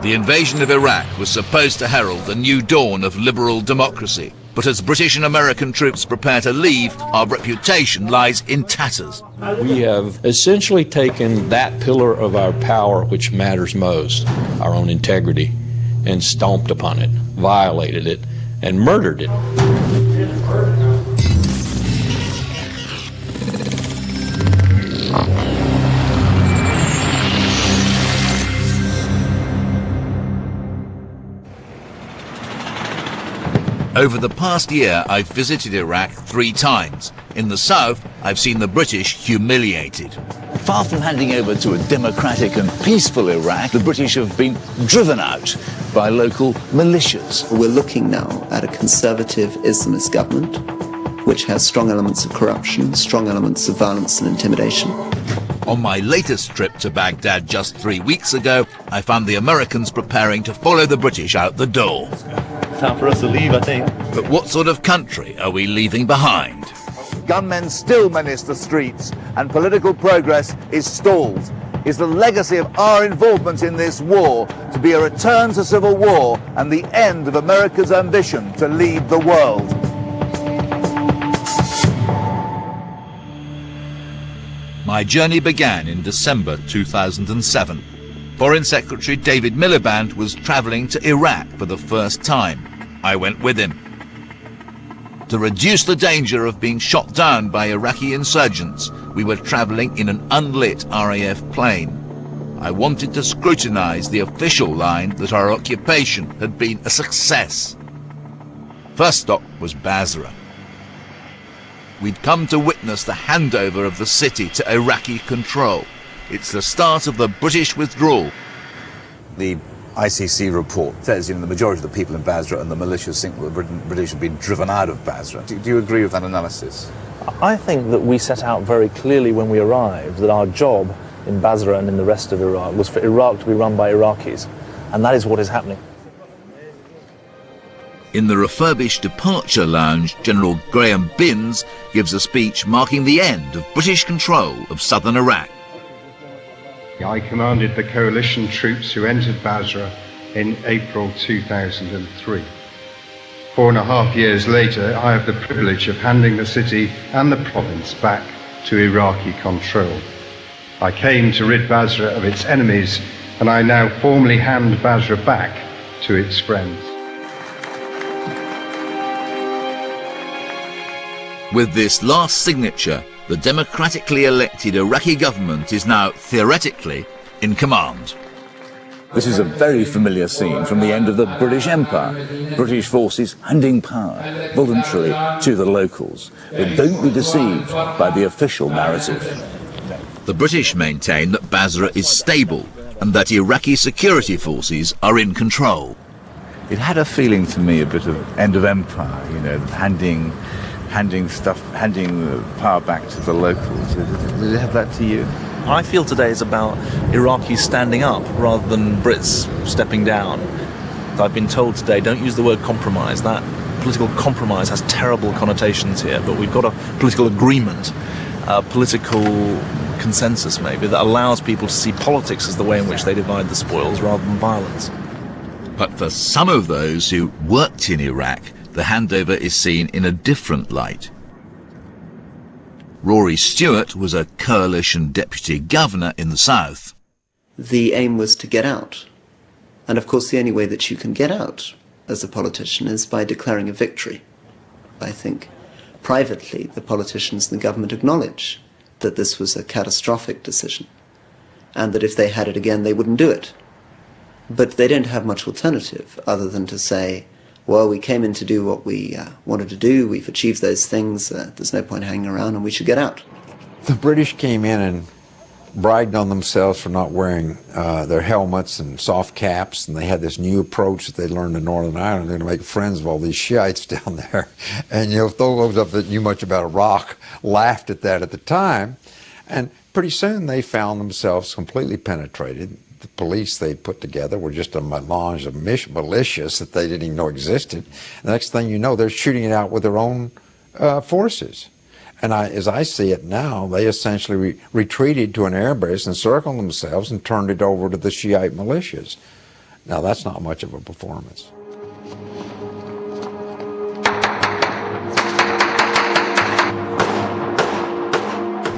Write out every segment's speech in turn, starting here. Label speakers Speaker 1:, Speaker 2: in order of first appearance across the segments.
Speaker 1: The invasion of Iraq was supposed to herald the new dawn of liberal democracy. But as British and American troops prepare to leave, our reputation lies in tatters.
Speaker 2: We have essentially taken that pillar of our power which matters most, our own integrity, and stomped upon it, violated it, and murdered it.
Speaker 1: Over the past year, I've visited Iraq 3 times. In the south, I've seen the British humiliated.
Speaker 3: Far from handing over to a democratic and peaceful Iraq, the British have been driven out by local militias.
Speaker 4: We're looking now at a conservative Islamist government, which has strong elements of corruption, strong elements of violence and intimidation.
Speaker 1: On my latest trip to Baghdad just 3 weeks ago, I found the Americans preparing to follow the British out the door.
Speaker 5: Time for us to leave, I think.
Speaker 1: But what sort of country are we leaving behind?
Speaker 6: Gunmen still menace the streets, and political progress is stalled. Is the legacy of our involvement in this war to be a return to civil war and the end of America's ambition to lead the world?
Speaker 1: My journey began in December 2007. Foreign Secretary David Miliband was travelling to Iraq for the first time. I went with him. To reduce the danger of being shot down by Iraqi insurgents, we were travelling in an unlit RAF plane. I wanted to scrutinise the official line that our occupation had been a success. First stop was Basra. We'd come to witness the handover of the city to Iraqi control. It's the start of the British withdrawal.
Speaker 7: The ICC report says, the majority of the people in Basra and the militias think that the British have been driven out of Basra. Do you agree with that analysis?
Speaker 5: I think that we set out very clearly when we arrived that our job in Basra and in the rest of Iraq was for Iraq to be run by Iraqis, and that is what is happening.
Speaker 1: In the refurbished departure lounge, General Graham Binns gives a speech marking the end of British control of southern Iraq.
Speaker 8: I commanded the coalition troops who entered Basra in April 2003. 4.5 years later, I have the privilege of handing the city and the province back to Iraqi control. I came to rid Basra of its enemies, and I now formally hand Basra back to its friends.
Speaker 1: With this last signature, the democratically elected Iraqi government is now, theoretically, in command.
Speaker 3: This is a very familiar scene from the end of the British Empire. British forces handing power voluntarily to the locals. But don't be deceived by the official narrative.
Speaker 1: The British maintain that Basra is stable and that Iraqi security forces are in control.
Speaker 6: It had a feeling to me a bit of end of empire, handing the power back to the locals. Did it have that to you?
Speaker 5: I feel today is about Iraqis standing up rather than Brits stepping down. I've been told today, don't use the word compromise. That political compromise has terrible connotations here, but we've got a political agreement, a political consensus maybe, that allows people to see politics as the way in which they divide the spoils rather than violence.
Speaker 1: But for some of those who worked in Iraq, the handover is seen in a different light. Rory Stewart was a coalition deputy governor in the south.
Speaker 4: The aim was to get out. And of course the only way that you can get out as a politician is by declaring a victory. I think privately the politicians and the government acknowledge that this was a catastrophic decision and that if they had it again they wouldn't do it. But they don't have much alternative other than to say, well, we came in to do what we wanted to do, we've achieved those things, there's no point hanging around and we should get out.
Speaker 9: The British came in and bragged on themselves for not wearing their helmets and soft caps, and they had this new approach that they learned in Northern Ireland. They're going to make friends of all these Shiites down there. And those of us that knew much about Iraq laughed at that at the time. And pretty soon they found themselves completely penetrated. The police they put together were just a melange of militias that they didn't even know existed. The next thing you know, they're shooting it out with their own forces. And as I see it now, they essentially retreated to an airbase, encircled themselves, and turned it over to the Shiite militias. Now, that's not much of a performance.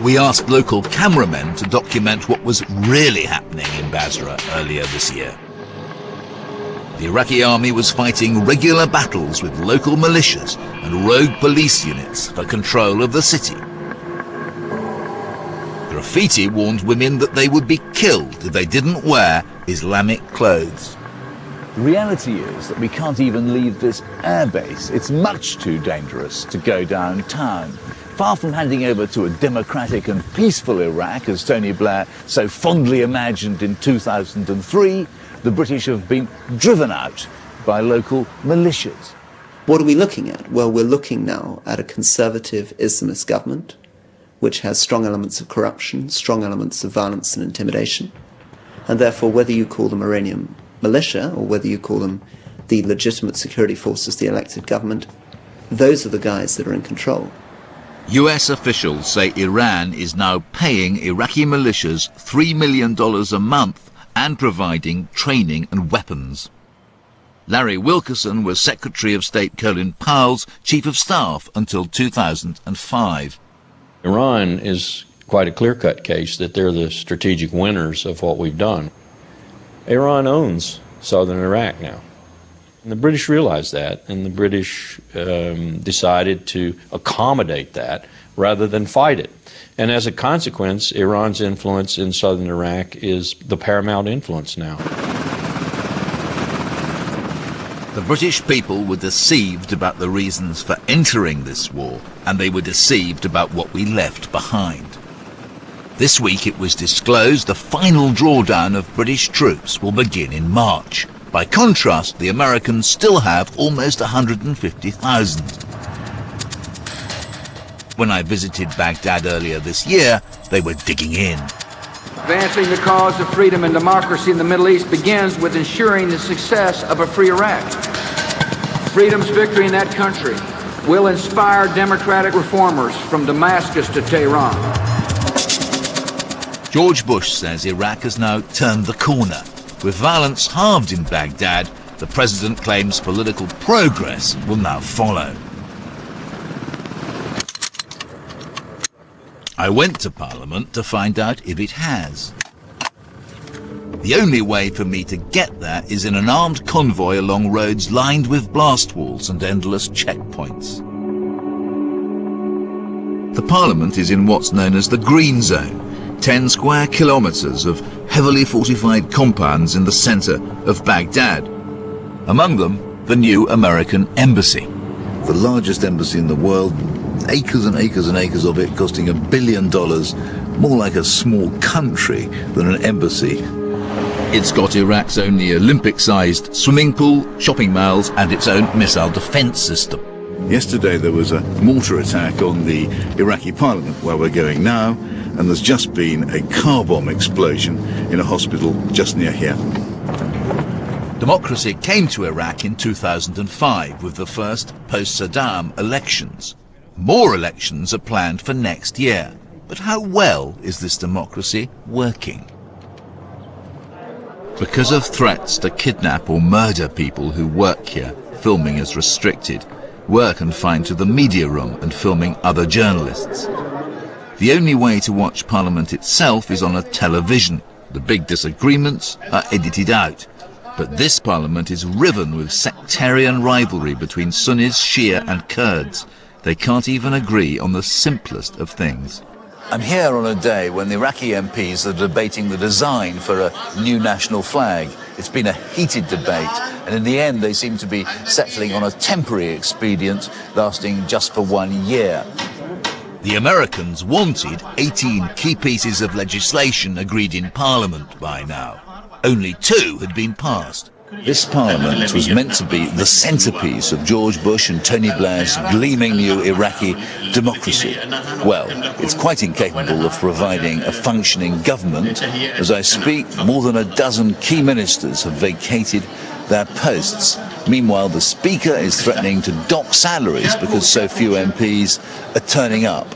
Speaker 1: We asked local cameramen to document what was really happening in Basra earlier this year. The Iraqi army was fighting regular battles with local militias and rogue police units for control of the city. Graffiti warned women that they would be killed if they didn't wear Islamic clothes.
Speaker 3: The reality is that we can't even leave this airbase. It's much too dangerous to go downtown. Far from handing over to a democratic and peaceful Iraq, as Tony Blair so fondly imagined in 2003, the British have been driven out by local militias.
Speaker 4: What are we looking at? Well, we're looking now at a conservative Islamist government, which has strong elements of corruption, strong elements of violence and intimidation. And therefore, whether you call them Iranian militia or whether you call them the legitimate security forces, the elected government, those are the guys that are in control.
Speaker 1: US officials say Iran is now paying Iraqi militias $3 million a month and providing training and weapons. Larry Wilkerson was Secretary of State Colin Powell's Chief of Staff until 2005.
Speaker 2: Iran is quite a clear-cut case that they're the strategic winners of what we've done. Iran owns southern Iraq now. And the British realized that, and the British decided to accommodate that rather than fight it. And as a consequence, Iran's influence in southern Iraq is the paramount influence now.
Speaker 1: The British people were deceived about the reasons for entering this war, and they were deceived about what we left behind. This week it was disclosed the final drawdown of British troops will begin in March. By contrast, the Americans still have almost 150,000. When I visited Baghdad earlier this year, they were digging in.
Speaker 10: Advancing the cause of freedom and democracy in the Middle East begins with ensuring the success of a free Iraq. Freedom's victory in that country will inspire democratic reformers from Damascus to Tehran.
Speaker 1: George Bush says Iraq has now turned the corner. With violence halved in Baghdad, the president claims political progress will now follow. I went to Parliament to find out if it has. The only way for me to get there is in an armed convoy along roads lined with blast walls and endless checkpoints. The Parliament is in what's known as the Green Zone, 10 square kilometres of heavily fortified compounds in the centre of Baghdad. Among them, the new American embassy.
Speaker 3: The largest embassy in the world, acres and acres and acres of it, costing $1 billion, more like a small country than an embassy.
Speaker 1: It's got Iraq's only Olympic-sized swimming pool, shopping malls and its own missile defence system.
Speaker 3: Yesterday there was a mortar attack on the Iraqi parliament where we're going now, and there's just been a car bomb explosion in a hospital just near here.
Speaker 1: Democracy came to Iraq in 2005 with the first post-Saddam elections. More elections are planned for next year. But how well is this democracy working? Because of threats to kidnap or murder people who work here, filming is restricted. We're confined to the media room and filming other journalists. The only way to watch Parliament itself is on a television. The big disagreements are edited out. But this Parliament is riven with sectarian rivalry between Sunnis, Shia and Kurds. They can't even agree on the simplest of things.
Speaker 3: I'm here on a day when the Iraqi MPs are debating the design for a new national flag. It's been a heated debate, and in the end they seem to be settling on a temporary expedient lasting just for 1 year.
Speaker 1: The Americans wanted 18 key pieces of legislation agreed in Parliament by now. Only 2 had been passed.
Speaker 3: This Parliament was meant to be the centrepiece of George Bush and Tony Blair's gleaming new Iraqi democracy. Well, it's quite incapable of providing a functioning government. As I speak, more than a dozen key ministers have vacated their posts. Meanwhile, the Speaker is threatening to dock salaries because so few MPs are turning up.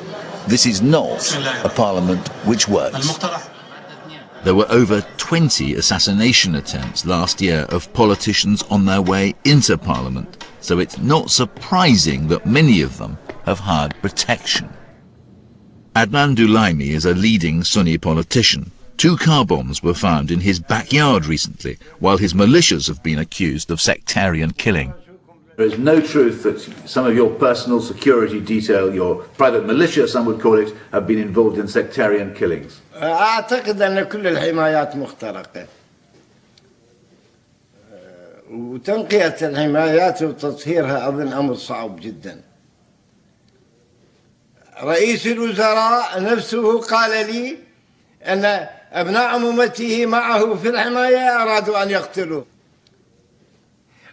Speaker 3: This is not a Parliament which works.
Speaker 1: There were over 20 assassination attempts last year of politicians on their way into Parliament, so it's not surprising that many of them have hired protection. Adnan Dulaimi is a leading Sunni politician. 2 car bombs were found in his backyard recently, while his militias have been accused of sectarian killing.
Speaker 6: There is no truth that some of your personal security detail, your private militia, some would call it, have been involved in sectarian killings.
Speaker 11: أعتقد أن كل الحمايات مخترقة وتنقية الحمايات وتطهيرها أظن أمر صعب جدا. رئيس الوزراء نفسه قال لي أن أبناء عمومته معه في الحماية أرادوا أن يقتلوه.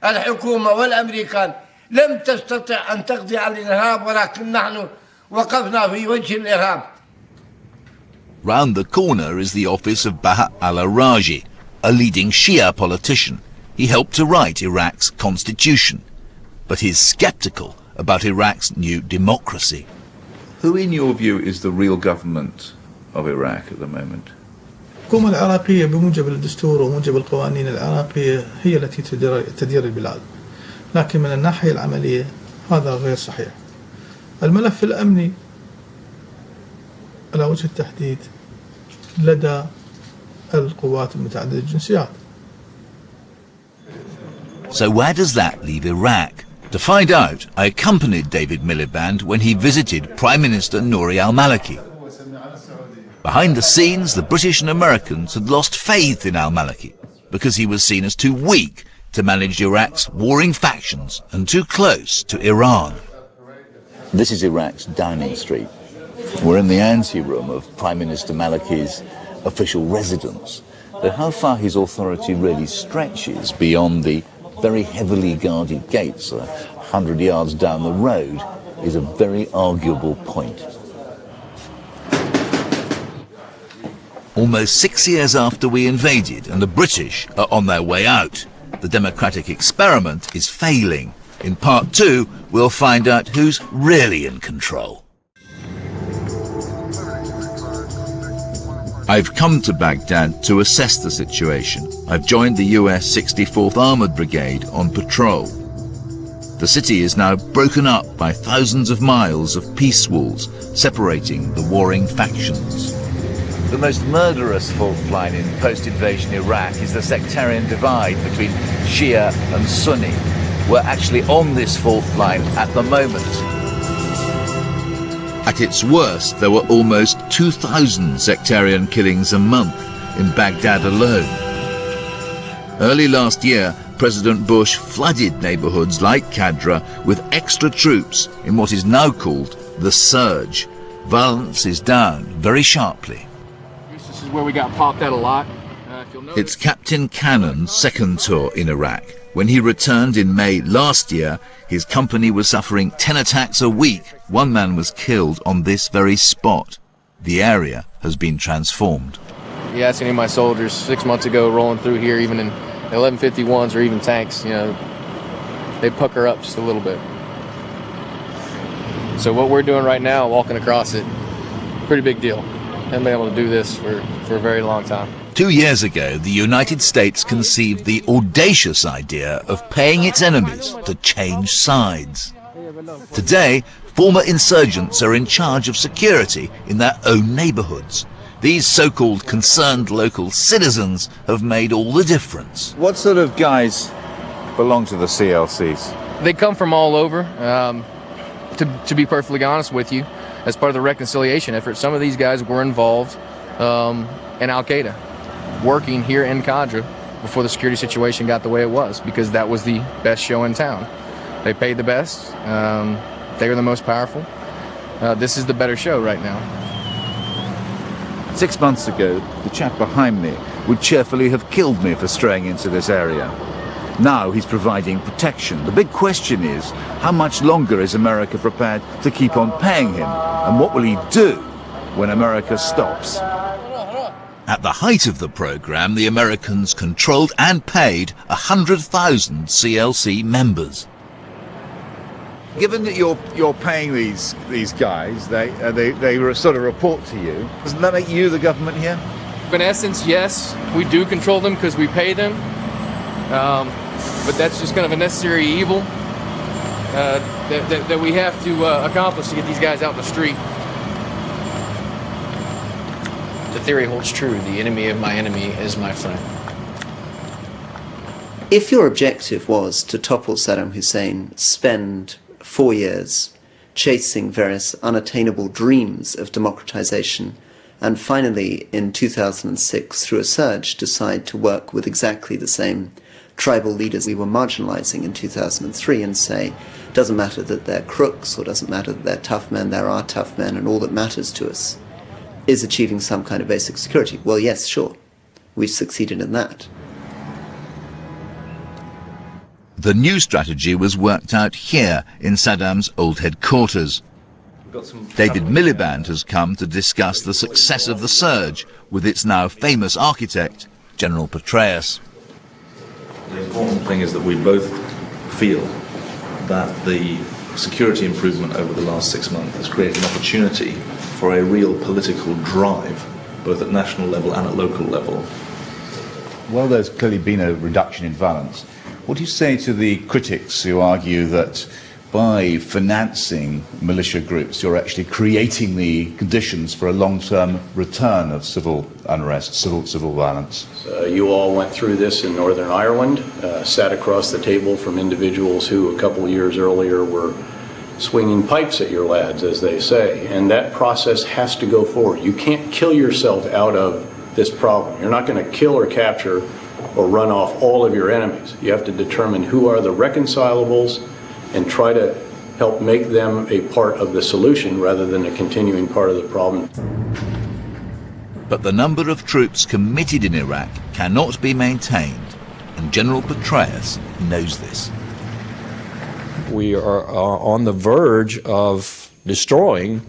Speaker 11: الحكومة والأمريكان لم تستطع أن تقضي على الإرهاب ولكن نحن وقفنا في وجه الإرهاب.
Speaker 1: Round the corner is the office of Bahat al-Araji, a leading Shia politician. He helped to write Iraq's constitution, but he's skeptical about Iraq's new democracy.
Speaker 6: Who, in your view, is the real government of Iraq at the moment?
Speaker 12: الحكومة العراقية بموجب الدستور وموجب القوانين العراقية هي التي تدير البلاد، لكن من الناحية العملية هذا غير صحيح. الملف الأمني على وجه التحديد لدى القوات المتعددة الجنسيات.
Speaker 1: So where does that leave Iraq? To find out, I accompanied David Miliband when he visited Prime Minister Nouri al-Maliki. Behind the scenes, the British and Americans had lost faith in al-Maliki because he was seen as too weak to manage Iraq's warring factions and too close to Iran.
Speaker 3: This is Iraq's Downing Street. We're in the anteroom of Prime Minister Maliki's official residence. But how far his authority really stretches beyond the very heavily guarded gates 100 yards down the road is a very arguable point.
Speaker 1: Almost 6 years after we invaded and the British are on their way out, the democratic experiment is failing. In part 2, we'll find out who's really in control. I've come to Baghdad to assess the situation. I've joined the US 64th Armored Brigade on patrol. The city is now broken up by thousands of miles of peace walls separating the warring factions.
Speaker 6: The most murderous fault line in post-invasion Iraq is the sectarian divide between Shia and Sunni. We're actually on this fault line at the moment.
Speaker 1: At its worst, there were almost 2,000 sectarian killings a month in Baghdad alone. Early last year, President Bush flooded neighborhoods like Qadra with extra troops in what is now called the surge. Violence is down very sharply.
Speaker 13: This is where we got popped at a lot.
Speaker 1: It's Captain Cannon's second tour in Iraq. When he returned in May last year, his company was suffering 10 attacks a week. One man was killed on this very spot. The area has been transformed.
Speaker 13: You ask any of my soldiers 6 months ago rolling through here, even in 1151s or even tanks, you know, they pucker up just a little bit. So what we're doing right now, walking across it, pretty big deal. Haven't been able to do this for a very long time.
Speaker 1: 2 years ago, the United States conceived the audacious idea of paying its enemies to change sides. Today, former insurgents are in charge of security in their own neighborhoods. These so-called concerned local citizens have made all the difference.
Speaker 6: What sort of guys belong to the CLCs?
Speaker 13: They come from all over. To be perfectly honest with you, as part of the reconciliation effort, some of these guys were involved in Al-Qaeda, working here in Qadra before the security situation got the way it was, because that was the best show in town. They paid the best. They were the most powerful. This is the better show right now.
Speaker 6: 6 months ago, the chap behind me would cheerfully have killed me for straying into this area. Now he's providing protection. The big question is, how much longer is America prepared to keep on paying him? And what will he do when America stops?
Speaker 1: At the height of the program, the Americans controlled and paid 100,000 CLC members.
Speaker 6: Given that you're paying these guys, they sort of report to you. Doesn't that make you the government here?
Speaker 13: In essence, yes, we do control them because we pay them, but that's just kind of a necessary evil that we have to accomplish to get these guys out in the street.
Speaker 14: The theory holds true. The enemy of my enemy is my friend.
Speaker 4: If your objective was to topple Saddam Hussein, spend 4 years chasing various unattainable dreams of democratization, and finally in 2006, through a surge, decide to work with exactly the same tribal leaders we were marginalizing in 2003 and say, doesn't matter that they're crooks or doesn't matter that they're tough men, there are tough men, and all that matters to us is achieving some kind of basic security. Well, yes, sure, we've succeeded in that.
Speaker 1: The new strategy was worked out here in Saddam's old headquarters. David Miliband has come to discuss the success of the surge with its now famous architect, General Petraeus.
Speaker 5: The important thing is that we both feel that the security improvement over the last 6 months has created an opportunity for a real political drive, both at national level and at local level.
Speaker 6: Well, there's clearly been a reduction in violence. What do you say to the critics who argue that by financing militia groups, you're actually creating the conditions for a long-term return of civil unrest, civil violence?
Speaker 15: You all went through this in Northern Ireland, sat across the table from individuals who a couple of years earlier were swinging pipes at your lads, as they say, and that process has to go forward. You can't kill yourself out of this problem. You're not going to kill or capture or run off all of your enemies. You have to determine who are the reconcilables and try to help make them a part of the solution rather than a continuing part of the problem.
Speaker 1: But the number of troops committed in Iraq cannot be maintained, and General Petraeus knows this.
Speaker 2: We are on the verge of destroying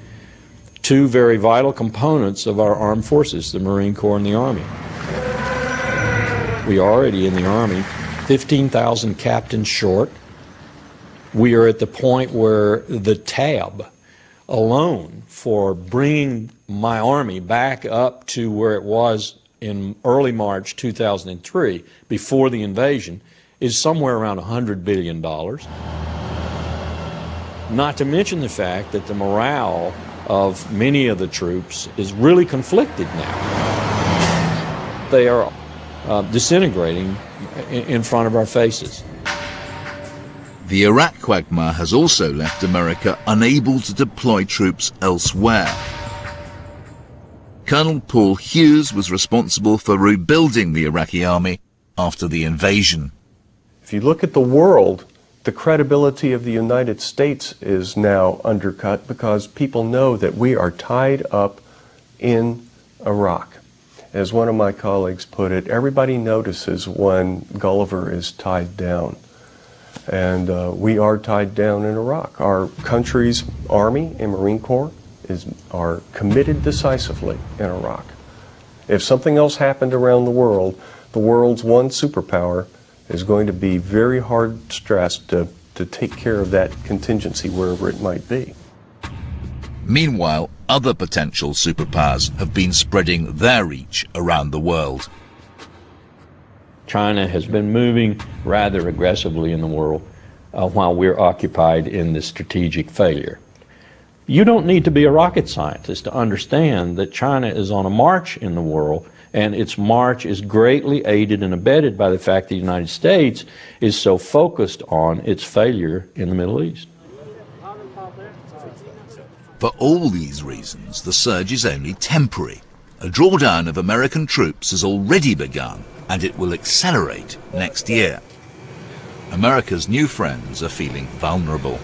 Speaker 2: two very vital components of our armed forces, the Marine Corps and the Army. We are already in the Army 15,000 captains short. We are at the point where the tab alone for bringing my Army back up to where it was in early March 2003, before the invasion, is somewhere around $100 billion. Not to mention the fact that the morale of many of the troops is really conflicted now. They are disintegrating in front of our faces.
Speaker 1: The Iraq quagmire has also left America unable to deploy troops elsewhere. Colonel Paul Hughes was responsible for rebuilding the Iraqi army after the invasion.
Speaker 16: If you look at the world, the credibility of the United States is now undercut because people know that we are tied up in Iraq. As one of my colleagues put it, everybody notices when Gulliver is tied down. And we are tied down in Iraq. Our country's Army and Marine Corps are committed decisively in Iraq. If something else happened around the world's one superpower is going to be very hard stressed to take care of that contingency wherever it might be.
Speaker 1: Meanwhile, other potential superpowers have been spreading their reach around the world.
Speaker 2: China has been moving rather aggressively in the world while we're occupied in this strategic failure. You don't need to be a rocket scientist to understand that China is on a march in the world, and its march is greatly aided and abetted by the fact the United States is so focused on its failure in the Middle East.
Speaker 1: For all these reasons, the surge is only temporary. A drawdown of American troops has already begun, and it will accelerate next year. America's new friends are feeling vulnerable.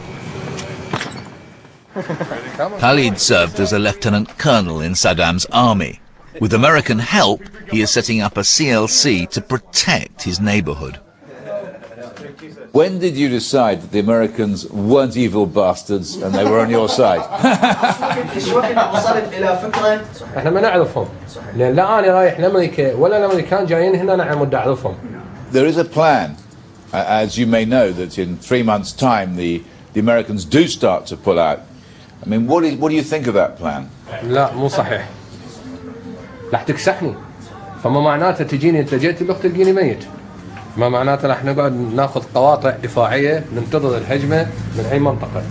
Speaker 1: Khalid served as a lieutenant colonel in Saddam's army. With American help, he is setting up a CLC to protect his neighborhood.
Speaker 6: When did you decide that the Americans weren't evil bastards and they were on your side? There is a plan, as you may know, that in 3 months' time the Americans do start to pull out. I mean, what do you think of that plan?
Speaker 17: لا مو صحيح. راح تكسحني. فما معناتها تجيني انت جيت بوقت تلقيني ميت. ما معناتها راح نقعد ناخذ قواطع دفاعيه ننتظر الهجمه من اي منطقه.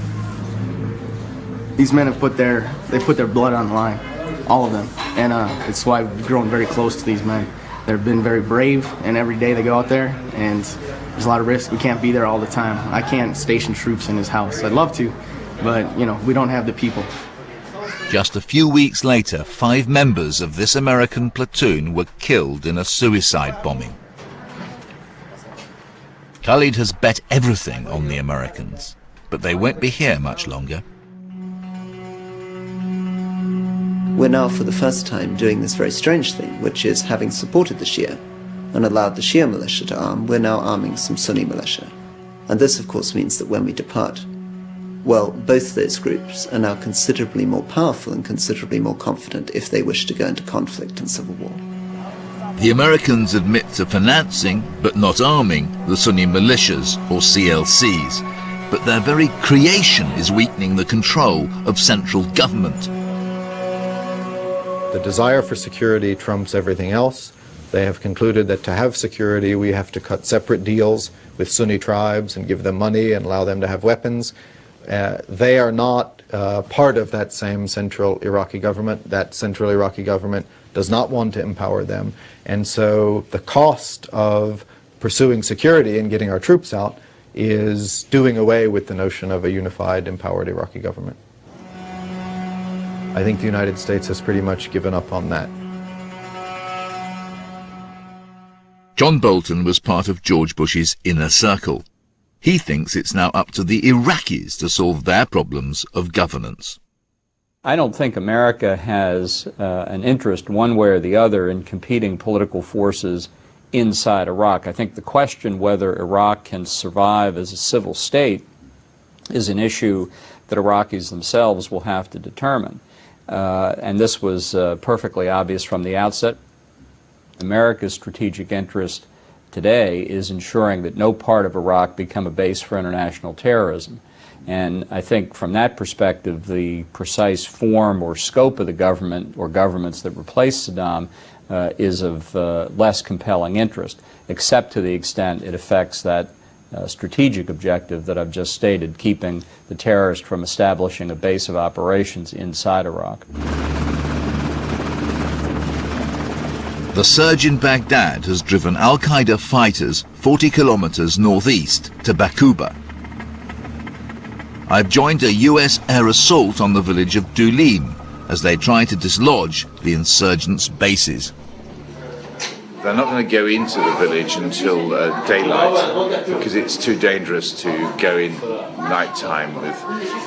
Speaker 18: These men have put their blood on the line, all of them, and it's why we've grown very close to these men. They've been very brave, and every day they go out there, and there's a lot of risk. We can't be there all the time. I can't station troops in his house. I'd love to, but you know, we don't have the people.
Speaker 1: Just a few weeks later, 5 members of this American platoon were killed in a suicide bombing. Khalid has bet everything on the Americans, but they won't be here much longer.
Speaker 4: We're now for the first time doing this very strange thing, which is having supported the Shia and allowed the Shia militia to arm, we're now arming some Sunni militia. And this of course means that when we depart, well, both those groups are now considerably more powerful and considerably more confident if they wish to go into conflict and civil war.
Speaker 1: The Americans admit to financing, but not arming, the Sunni militias, or CLCs, but their very creation is weakening the control of central government.
Speaker 19: The desire for security trumps everything else. They have concluded that to have security, we have to cut separate deals with Sunni tribes and give them money and allow them to have weapons. They are not part of that same central Iraqi government. That central Iraqi government does not want to empower them. And so the cost of pursuing security and getting our troops out is doing away with the notion of a unified, empowered Iraqi government. I think the United States has pretty much given up on that.
Speaker 1: John Bolton was part of George Bush's inner circle. He thinks it's now up to the Iraqis to solve their problems of governance.
Speaker 20: I don't think America has an interest one way or the other in competing political forces inside Iraq. I think the question whether Iraq can survive as a civil state is an issue that Iraqis themselves will have to determine. And this was perfectly obvious from the outset. America's strategic interest today is ensuring that no part of Iraq become a base for international terrorism. And I think from that perspective, the precise form or scope of the government or governments that replace Saddam is of less compelling interest, except to the extent it affects that strategic objective that I've just stated, keeping the terrorist from establishing a base of operations inside Iraq.
Speaker 1: The surge in Baghdad has driven al-Qaeda fighters 40 kilometers northeast to Baquba. I've joined a US air assault on the village of Duleem as they try to dislodge the insurgents' bases.
Speaker 21: They're not going to go into the village until daylight because it's too dangerous to go in nighttime with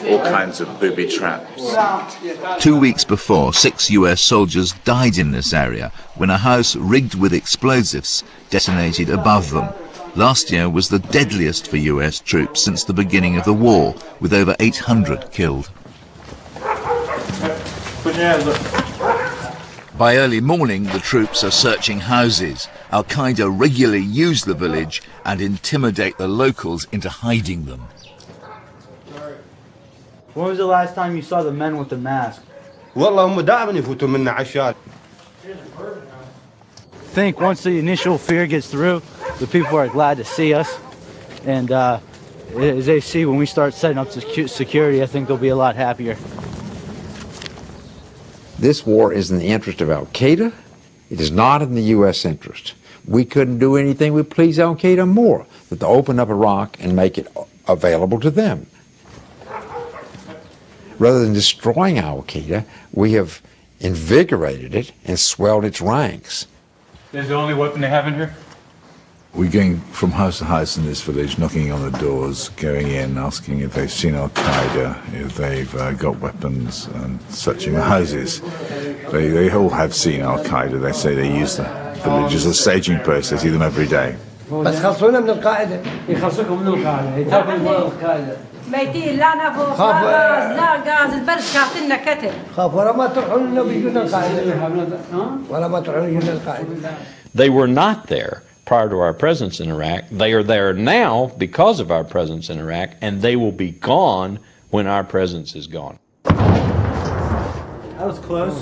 Speaker 21: all kinds of booby traps.
Speaker 1: 2 weeks before, 6 US soldiers died in this area when a house rigged with explosives detonated above them. Last year was the deadliest for US troops since the beginning of the war, with over 800 killed. By early morning, the troops are searching houses. Al-Qaeda regularly use the village and intimidate the locals into hiding them.
Speaker 22: When was the last time you saw the men with the mask? I think once the initial fear gets through, the people are glad to see us. And as they see when we start setting up security, I think they'll be a lot happier.
Speaker 9: This war is in the interest of al-Qaeda. It is not in the U.S. interest. We couldn't do anything would please al-Qaeda more than to open up Iraq and make it available to them. Rather than destroying al-Qaeda, we have invigorated it and swelled its ranks.
Speaker 23: Is the only weapon they have in here?
Speaker 21: We're going from house to house in this village, knocking on the doors, going in, asking if they've seen Al-Qaeda, if they've got weapons, and searching the houses. They all have seen Al-Qaeda. They say they use the village as a staging post. They see them every day.
Speaker 24: ميتين لا نفوق لا غاز لا غاز البرد كاتلنا كتل خاف ورا ما تروحوا لنا بيجونا القاعده ورا ما تروحوا لنا القاعده.
Speaker 2: They were not there prior to our presence in Iraq. They are there now because of our presence in Iraq, and they will be gone when our presence is gone.
Speaker 22: That was close.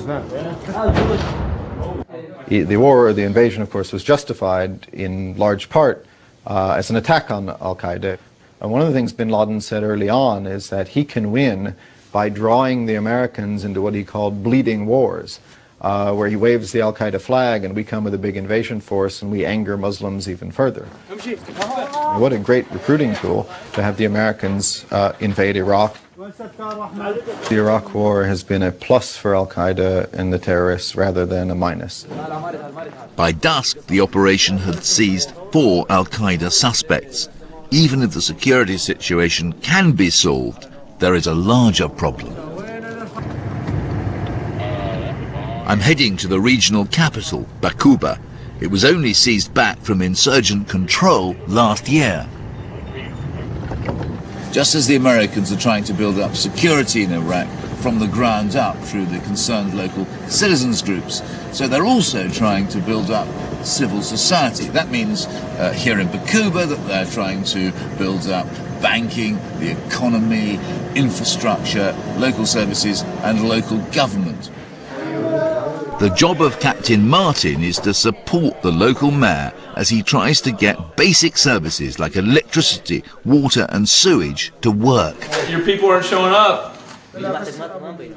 Speaker 19: The war, or the invasion, of course, was justified in large part as an attack on al-Qaeda. And one of the things bin Laden said early on is that he can win by drawing the Americans into what he called bleeding wars, where he waves the al-Qaeda flag and we come with a big invasion force and we anger Muslims even further. What a great recruiting tool to have the Americans invade Iraq. The Iraq War has been a plus for al-Qaeda and the terrorists rather than a minus.
Speaker 1: By dusk, the operation had seized 4 al-Qaeda suspects. Even if the security situation can be solved, there is a larger problem. I'm heading to the regional capital, Baquba. It was only seized back from insurgent control last year. Just as the Americans are trying to build up security in Iraq from the ground up through the concerned local citizens groups, so they're also trying to build up civil society. That means here in Baquba that they're trying to build up banking, the economy, infrastructure, local services and local government. The job of Captain Martin is to support the local mayor as he tries to get basic services like electricity, water and sewage to work.
Speaker 23: Your people aren't showing up.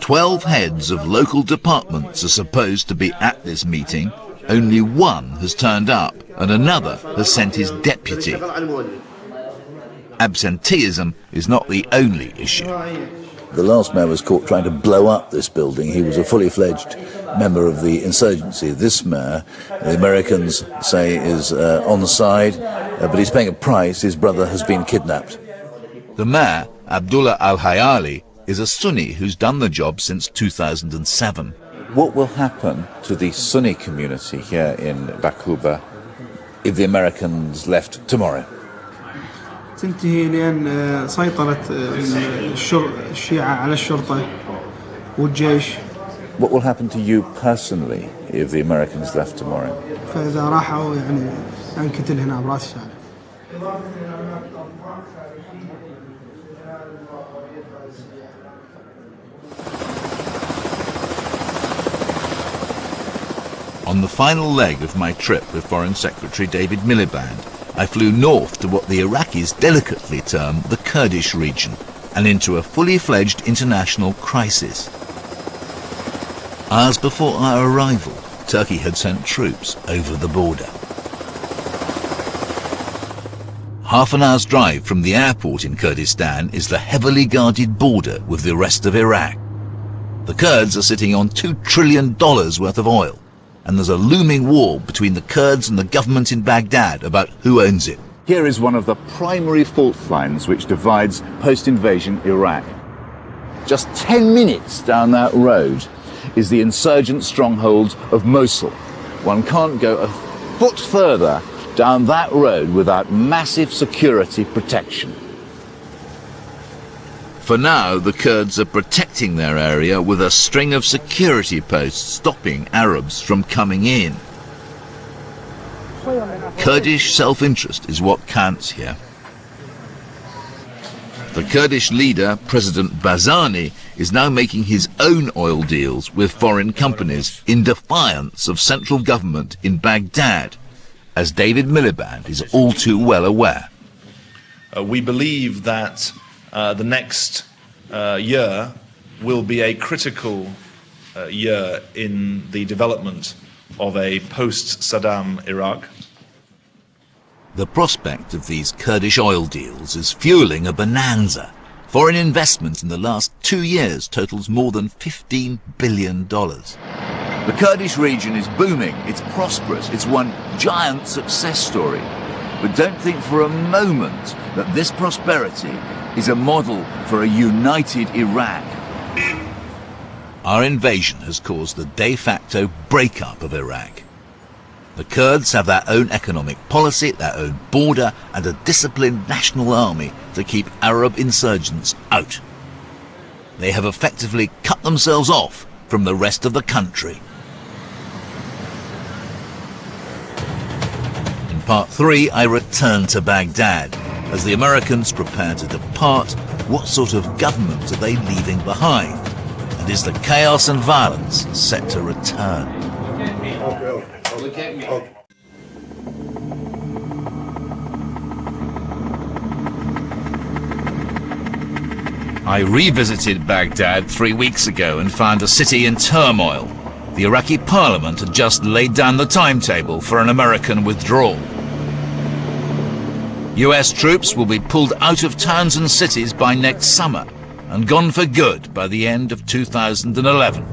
Speaker 1: 12 heads of local departments are supposed to be at this meeting. Only one has turned up and another has sent his deputy. Absenteeism is not the only issue.
Speaker 3: The last mayor was caught trying to blow up this building. He was a fully fledged member of the insurgency. This mayor, the Americans say, is on the side, but he's paying a price. His brother has been kidnapped.
Speaker 1: The mayor, Abdullah Al-Hayali, is a Sunni who's done the job since 2007.
Speaker 3: What will happen to the Sunni community here in Baquba if the Americans left tomorrow?
Speaker 7: تنتهي لأن سيطرة الشيعة على الشرطة والجيش.
Speaker 3: What will happen to you personally if the Americans left tomorrow?
Speaker 7: فإذا راحوا يعني أنقتل هنا برأس الشارع.
Speaker 1: On the final leg of my trip with Foreign Secretary David Miliband, I flew north to what the Iraqis delicately term the Kurdish region, and into a fully fledged international crisis. Hours before our arrival, Turkey had sent troops over the border. Half an hour's drive from the airport in Kurdistan is the heavily guarded border with the rest of Iraq. The Kurds are sitting on $2 trillion worth of oil, and there's a looming war between the Kurds and the government in Baghdad about who owns it.
Speaker 6: Here is one of the primary fault lines which divides post-invasion Iraq. Just 10 minutes down that road is the insurgent stronghold of Mosul. One can't go a foot further down that road without massive security protection.
Speaker 1: For now, the Kurds are protecting their area with a string of security posts stopping Arabs from coming in. Kurdish self-interest is what counts here. The Kurdish leader, President Barzani, is now making his own oil deals with foreign companies in defiance of central government in Baghdad, as David Miliband is all too well aware.
Speaker 5: We believe that the next year will be a critical year in the development of a post-Saddam Iraq.
Speaker 1: The prospect of these Kurdish oil deals is fueling a bonanza. Foreign investment in the last 2 years totals more than $15 billion.
Speaker 6: The Kurdish region is booming, it's prosperous, it's one giant success story. But don't think for a moment that this prosperity is a model for a united Iraq.
Speaker 1: Our invasion has caused the de facto breakup of Iraq. The Kurds have their own economic policy, their own border, and a disciplined national army to keep Arab insurgents out. They have effectively cut themselves off from the rest of the country. In part 3, I return to Baghdad. As the Americans prepare to depart, what sort of government are they leaving behind? And is the chaos and violence set to return? I revisited Baghdad 3 weeks ago and found the city in turmoil. The Iraqi parliament had just laid down the timetable for an American withdrawal. US troops will be pulled out of towns and cities by next summer and gone for good by the end of 2011.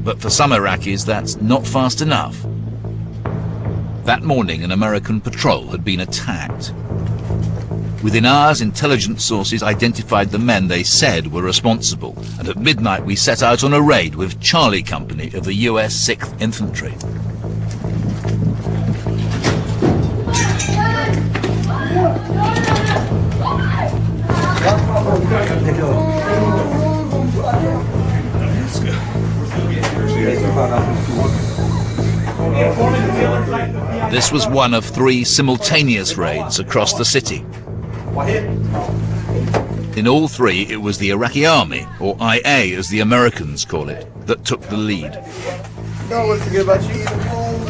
Speaker 1: But for some Iraqis, that's not fast enough. That morning, an American patrol had been attacked. Within hours, intelligence sources identified the men they said were responsible, and at midnight we set out on a raid with Charlie Company of the US 6th Infantry. This was one of 3 simultaneous raids across the city. In all 3, it was the Iraqi Army, or IA as the Americans call it, that took the lead.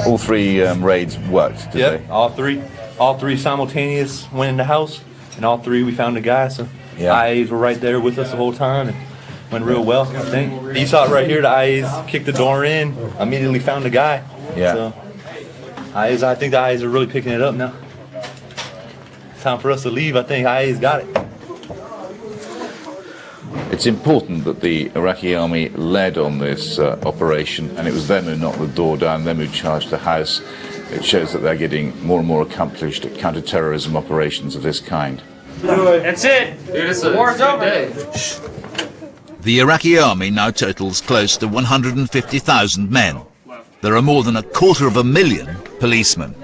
Speaker 6: All 3 raids worked, did
Speaker 8: they? All three simultaneous went in the house, and all 3 we found the guy. So IAs were right there with us the whole time, and went real well, I think. You saw it right here, the IAs kicked the door in, immediately found the guy.
Speaker 6: Yeah.
Speaker 8: So, I think the IAs are really picking it up now. It's time for us to leave. I think IAs got it.
Speaker 6: It's important that the Iraqi army led on this operation, and it was them who knocked the door down, them who charged the house. It shows that they're getting more and more accomplished at counter-terrorism operations of this kind.
Speaker 23: That's it. The war's over.
Speaker 1: The Iraqi army now totals close to 150,000 men. There are more than 250,000 policemen.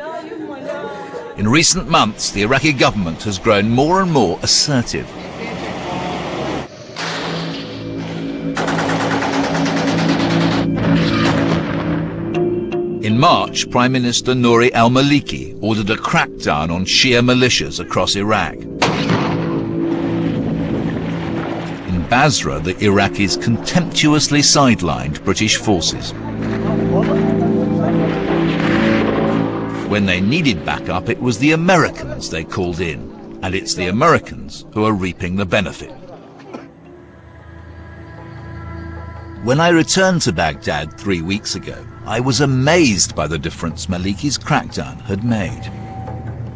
Speaker 1: In recent months, the Iraqi government has grown more and more assertive. In March, Prime Minister Nouri al-Maliki ordered a crackdown on Shia militias across Iraq. In Basra, the Iraqis contemptuously sidelined British forces. When they needed backup, it was the Americans they called in, and it's the Americans who are reaping the benefit. When I returned to Baghdad 3 weeks ago, I was amazed by the difference Maliki's crackdown had made.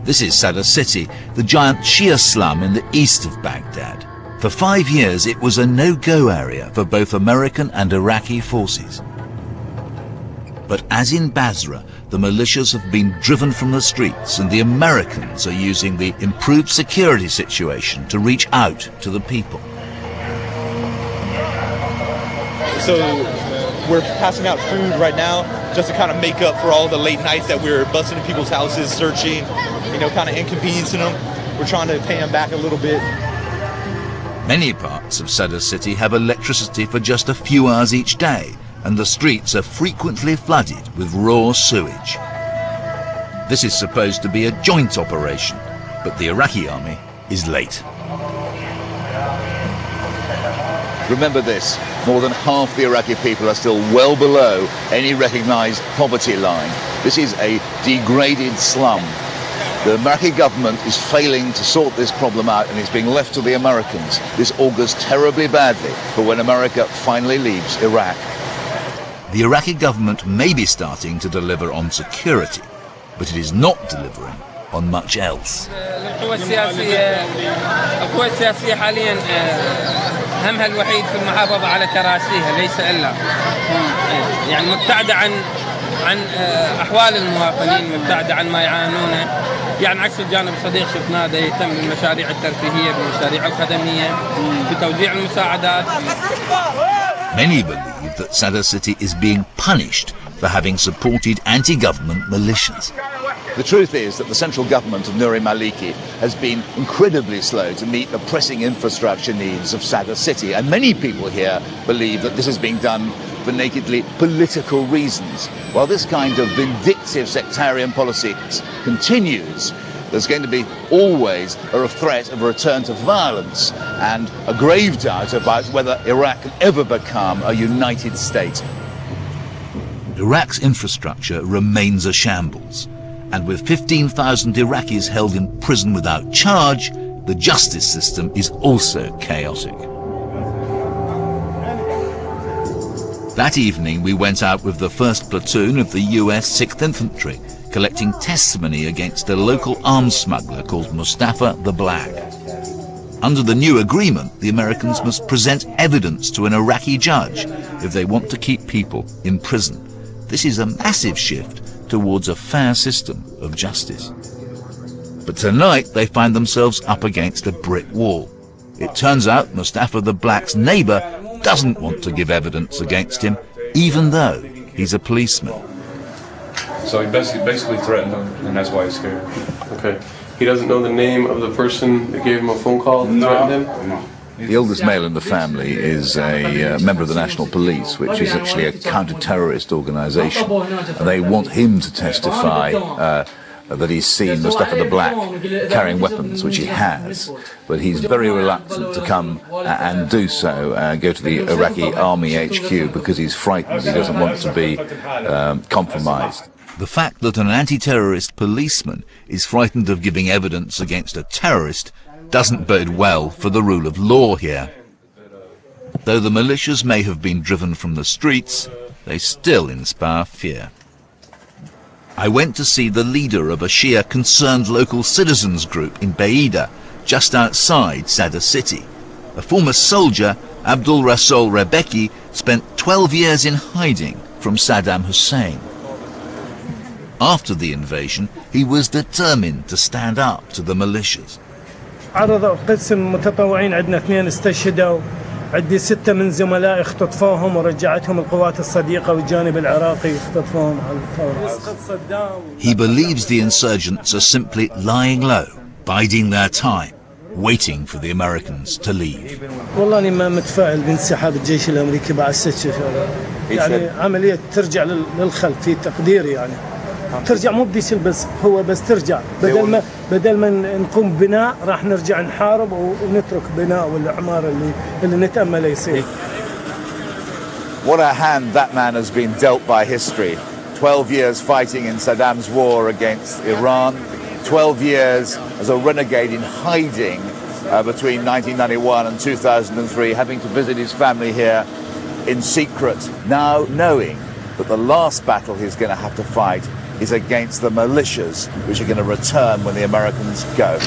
Speaker 1: This is Sadr City, the giant Shia slum in the east of Baghdad. For 5 years, it was a no-go area for both American and Iraqi forces. But as in Basra, the militias have been driven from the streets, and the Americans are using the improved security situation to reach out to the people.
Speaker 10: So we're passing out food right now just to kind of make up for all the late nights that we're busting in people's houses, searching, kind of inconveniencing them. We're trying to pay them back a little bit.
Speaker 1: Many parts of Sadr City have electricity for just a few hours each day, and the streets are frequently flooded with raw sewage. This is supposed to be a joint operation, but the Iraqi army is late.
Speaker 6: Remember this, more than half the Iraqi people are still well below any recognized poverty line. This is a degraded slum. The Iraqi government is failing to sort this problem out, and it's being left to the Americans. This augurs terribly badly for when America finally leaves Iraq.
Speaker 1: The Iraqi government may be starting to deliver on security, but it is not delivering on much else.
Speaker 11: القوى السياسية حاليا همها الوحيد في المحافظة على كراسيها ليس إلا يعني مبتعدة عن أحوال المواطنين، مبتعدة عن ما يعانونه. يعني عكس الجانب الصديق شفناه ده يهتم بالمشاريع الترفيهية بالمشاريع الخدمية بتوزيع المساعدات.
Speaker 1: Many believe that Sadr City is being punished for having supported anti-government militias.
Speaker 6: The truth is that the central government of Nouri Maliki has been incredibly slow to meet the pressing infrastructure needs of Sadr City, and many people here believe that this is being done for nakedly political reasons. While this kind of vindictive sectarian policy continues, there's going to be always a threat of a return to violence and a grave doubt about whether Iraq can ever become a united state.
Speaker 1: Iraq's infrastructure remains a shambles, and with 15,000 Iraqis held in prison without charge, the justice system is also chaotic. That evening we went out with the 1st Platoon of the US 6th Infantry, collecting testimony against a local arms smuggler called Mustafa the Black. Under the new agreement, the Americans must present evidence to an Iraqi judge if they want to keep people in prison. This is a massive shift towards a fair system of justice. But tonight they find themselves up against a brick wall. It turns out Mustafa the Black's neighbor doesn't want to give evidence against him, even though he's a policeman.
Speaker 12: So he basically threatened him, and that's why he's scared.
Speaker 13: Okay. He doesn't know the name of the person that gave him a phone call and threatened him?
Speaker 12: No.
Speaker 3: The oldest male in the family is a member of the National Police, which is actually a counter-terrorist organisation. And they want him to testify that he's seen Mustafa the Black carrying weapons, which he has, but he's very reluctant to come and do so, go to the Iraqi Army HQ, because he's frightened. He doesn't want to be compromised.
Speaker 1: The fact that an anti-terrorist policeman is frightened of giving evidence against a terrorist doesn't bode well for the rule of law here. Though the militias may have been driven from the streets, they still inspire fear. I went to see the leader of a Shia concerned local citizens group in Baida, just outside Sadr city. A former soldier, Abdul Rasul Rebeki, spent 12 years in hiding from Saddam Hussein. After the invasion, he was determined to stand up to the militias.
Speaker 24: عرضوا قسم متطوعين عندنا 2 استشهدوا عندي 6 من زملائي اختطفوهم ورجعتهم القوات الصديقة والجانب العراقي اختطفوهم على الفور.
Speaker 1: He believes the insurgents are simply lying low, biding their time, waiting for the Americans to leave.
Speaker 24: والله أنا ما متفائل بانسحاب الجيش الأمريكي بعد 6 شهور. يعني عملية ترجع للخلف في تقديري يعني. ترجع مو بديش بس هو بس ترجع بدل ما نقوم ببناء راح نرجع نحارب ونترك بناء والعمار اللي نتأمل يصير.
Speaker 6: What a hand that man has been dealt by history. 12 years fighting in Saddam's war against Iran, 12 years as a renegade in hiding between 1991 and 2003, having to visit his family here in secret, now knowing that the last battle he's going to have to fight is against the militias, which are going to return when the Americans go.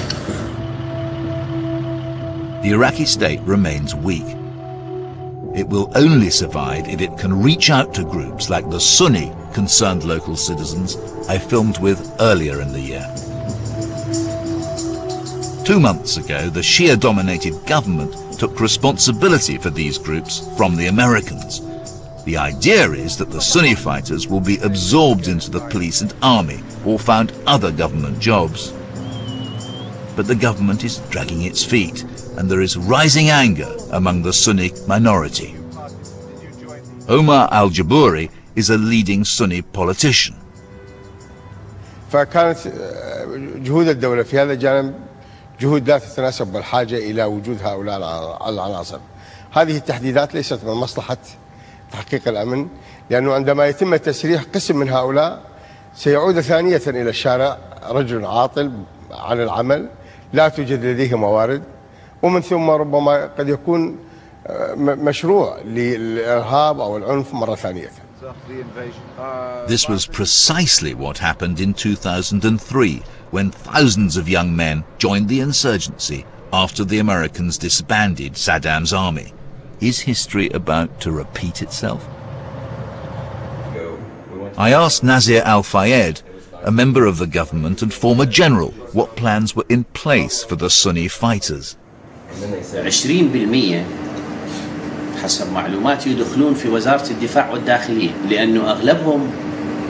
Speaker 1: The Iraqi state remains weak. It will only survive if it can reach out to groups like the Sunni concerned local citizens I filmed with earlier in the year. 2 months ago, the Shia-dominated government took responsibility for these groups from the Americans. The idea is that the Sunni fighters will be absorbed into the police and army or found other government jobs. But the government is dragging its feet, and there is rising anger among the Sunni minority. Omar al-Jabouri is a leading Sunni politician.
Speaker 14: فكانت جهود الدولة في هذا الجانب جهود لا تتناسب بالحاجة إلى وجود هؤلاء العناصر. هذه التحديدات ليست من مصلحة تحقيق الأمن، لأنه عندما يتم تسريح قسم من هؤلاء سيعود ثانية إلى الشارع رجل عاطل عن العمل، لا توجد لديه موارد، ومن ثم ربما قد يكون مشروع للإرهاب أو العنف مرة ثانية.
Speaker 1: This was precisely what happened in 2003, when thousands of young men joined the insurgency after the Americans disbanded Saddam's army. Is history about to repeat itself? I asked Nazir Al-Fayed, a member of the government and former general, what plans were in place for the Sunni fighters.
Speaker 15: 20% حسب معلوماتي يدخلون في وزارة الدفاع والداخلية، لأنه أغلبهم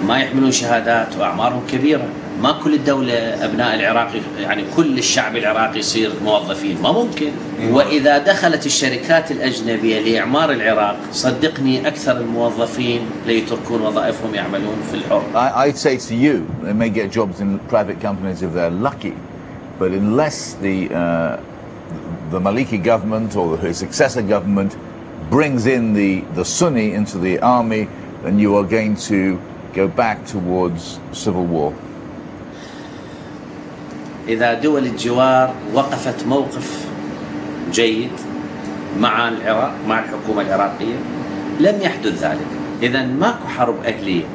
Speaker 15: ما يحملون شهادات وأعمارهم كبيرة. ما كل الدولة أبناء العراق يعني كل الشعب العراقي يصير موظفين، ما ممكن. وإذا دخلت الشركات الأجنبية لإعمار العراق صدقني أكثر الموظفين ليتركون وظائفهم يعملون في الحر.
Speaker 6: I'd say to you, they may get jobs in private companies if they're lucky, but unless the Maliki government or the successor government brings in the Sunni into the army, then you are going to go back towards civil war.
Speaker 15: إذا دول الجوار وقفت موقف جيد مع العراق مع الحكومة العراقية لم يحدث ذلك. إذا ماكو حرب أهلية.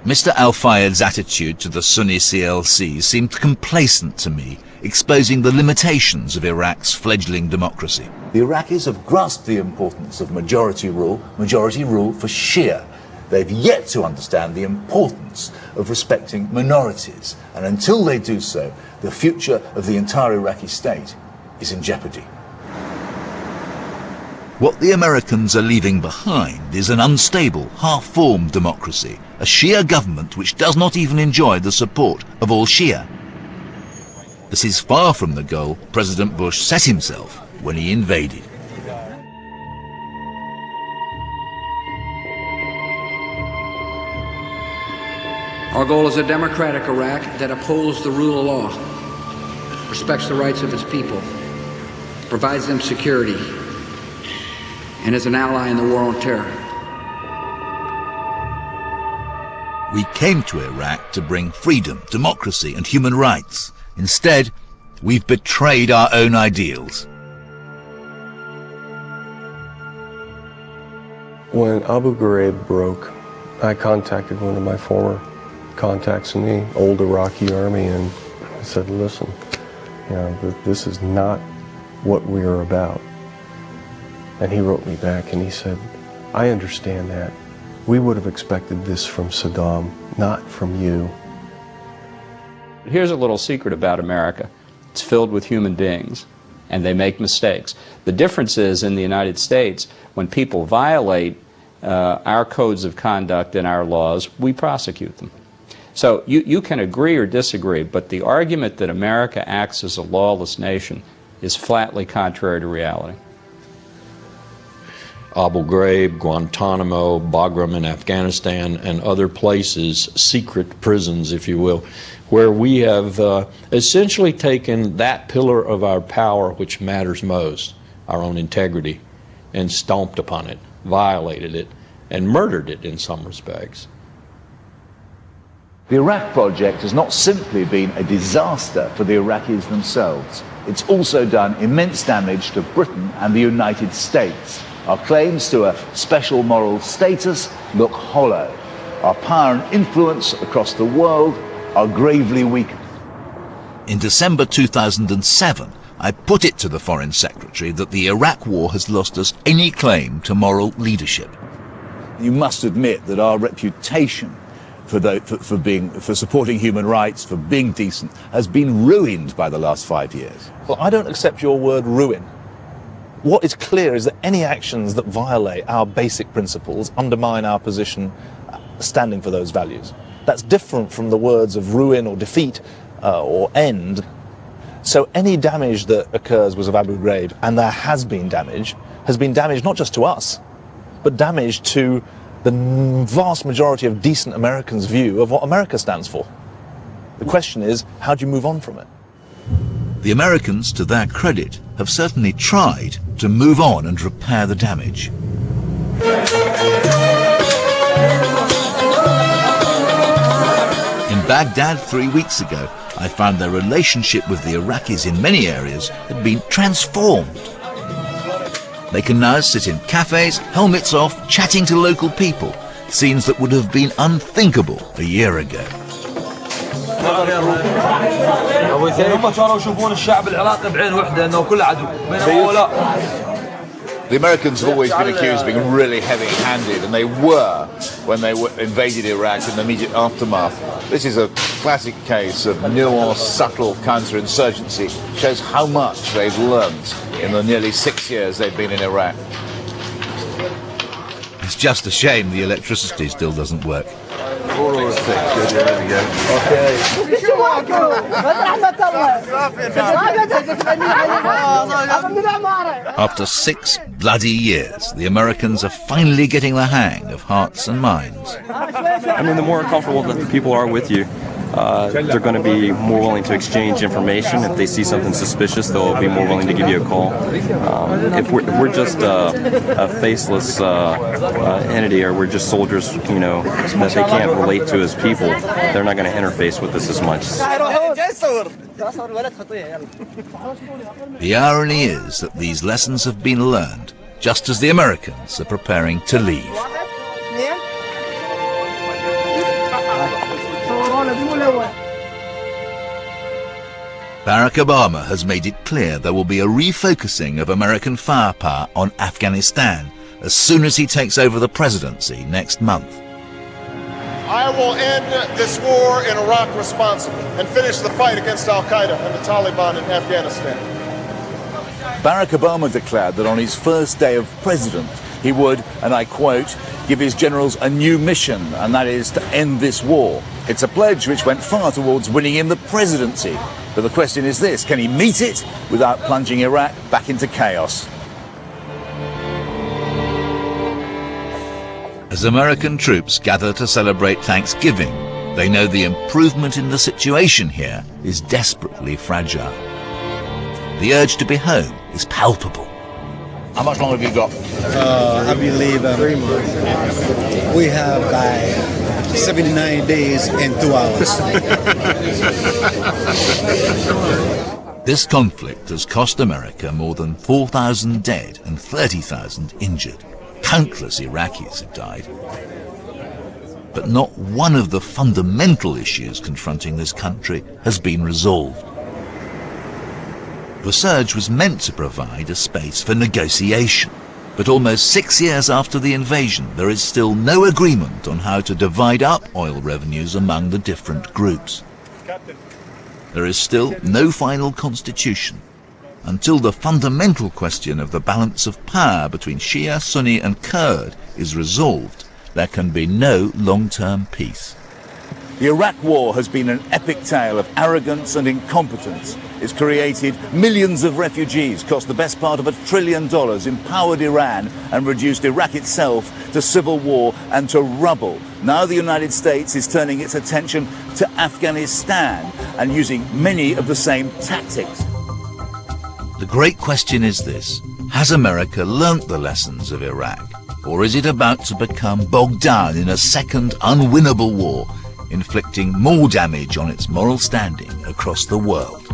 Speaker 1: Mr. Al-Fayed's attitude to the Sunni CLC seemed complacent to me, exposing the limitations of Iraq's fledgling democracy.
Speaker 6: The Iraqis have grasped the importance of majority rule for Shia. They've yet to understand the importance of respecting minorities, and until they do so, the future of the entire Iraqi state is in jeopardy.
Speaker 1: What the Americans are leaving behind is an unstable, half-formed democracy, a Shia government which does not even enjoy the support of all Shia. This is far from the goal President Bush set himself when he invaded.
Speaker 4: Our goal is a democratic Iraq that upholds the rule of law, respects the rights of its people, provides them security, and is an ally in the war on terror.
Speaker 1: We came to Iraq to bring freedom, democracy, and human rights. Instead, we've betrayed our own ideals.
Speaker 13: When Abu Ghraib broke, I contacted one of my former contacts in the old Iraqi army and I said, listen, you know, this is not what we are about. And he wrote me back and he said, I understand that. We would have expected this from Saddam, not from you.
Speaker 20: Here's a little secret about America. It's filled with human beings, and they make mistakes. The difference is, in the United States, when people violate our codes of conduct and our laws, we prosecute them. So you can agree or disagree, but the argument that America acts as a lawless nation is flatly contrary to reality.
Speaker 2: Abu Ghraib, Guantanamo, Bagram in Afghanistan, and other places, secret prisons, if you will, where we have essentially taken that pillar of our power which matters most, our own integrity, and stomped upon it, violated it, and murdered it in some respects.
Speaker 6: The Iraq project has not simply been a disaster for the Iraqis themselves. It's also done immense damage to Britain and the United States. Our claims to a special moral status look hollow. Our power and influence across the world are gravely weakened.
Speaker 1: In December 2007, I put it to the Foreign Secretary that the Iraq War has lost us any claim to moral leadership.
Speaker 6: You must admit that our reputation for supporting human rights, for being decent, has been ruined by the last 5 years.
Speaker 5: Well, I don't accept your word ruin. What is clear is that any actions that violate our basic principles undermine our position standing for those values. That's different from the words of ruin or defeat or end. So any damage that occurs was of Abu Ghraib, and there has been damage not just to us, but damage to the vast majority of decent Americans' view of what America stands for. The question is, how do you move on from it?
Speaker 1: The Americans, to their credit, have certainly tried to move on and repair the damage. In Baghdad 3 weeks ago, I found their relationship with the Iraqis in many areas had been transformed. They can now sit in cafes, helmets off, chatting to local people, scenes that would have been unthinkable a year ago.
Speaker 6: The Americans have always been accused of being really heavy-handed, and they were when they invaded Iraq in the immediate aftermath. This is a classic case of nuanced, subtle counterinsurgency. Shows how much they've learned in the nearly 6 years they've been in Iraq.
Speaker 1: It's just a shame the electricity still doesn't work. After 6 bloody years, the Americans are finally getting the hang of hearts and minds.
Speaker 16: I mean, the more comfortable that the people are with you,
Speaker 13: they're going to be more willing to exchange information. If they see something suspicious, they'll be more willing to give you a call. If we're just a faceless entity, or we're just soldiers, you know, that they can't relate to as people, they're not going to interface with us as much.
Speaker 1: The irony is that these lessons have been learned just as the Americans are preparing to leave. Barack Obama has made it clear there will be a refocusing of American firepower on Afghanistan as soon as he takes over the presidency next month.
Speaker 9: I will end this war in Iraq responsibly and finish the fight against Al-Qaeda and the Taliban in Afghanistan.
Speaker 6: Barack Obama declared that on his first day of president, he would, and I quote, give his generals a new mission, and that is to end this war. It's a pledge which went far towards winning him the presidency. But the question is this: can he meet it without plunging Iraq back into chaos? As American troops gather to celebrate Thanksgiving, they know the improvement in the situation here is desperately fragile. The urge to be home is palpable. How much longer have you got?
Speaker 16: I believe 3 months. We have like 79 days and 2 hours.
Speaker 1: This conflict has cost America more than 4,000 dead and 30,000 injured. Countless Iraqis have died. But not one of the fundamental issues confronting this country has been resolved. The surge was meant to provide a space for negotiation, but almost 6 years after the invasion, there is still no agreement on how to divide up oil revenues among the different groups. There is still no final constitution. Until the fundamental question of the balance of power between Shia, Sunni and Kurd is resolved, there can be no long-term peace. The Iraq War has been an epic tale of arrogance and incompetence. It's created millions of refugees, cost the best part of $1 trillion, empowered Iran and reduced Iraq itself to civil war and to rubble. Now the United States is turning its attention to Afghanistan and using many of the same tactics. The great question is this: has America learnt the lessons of Iraq, or is it about to become bogged down in a second unwinnable war, inflicting more damage on its moral standing across the world?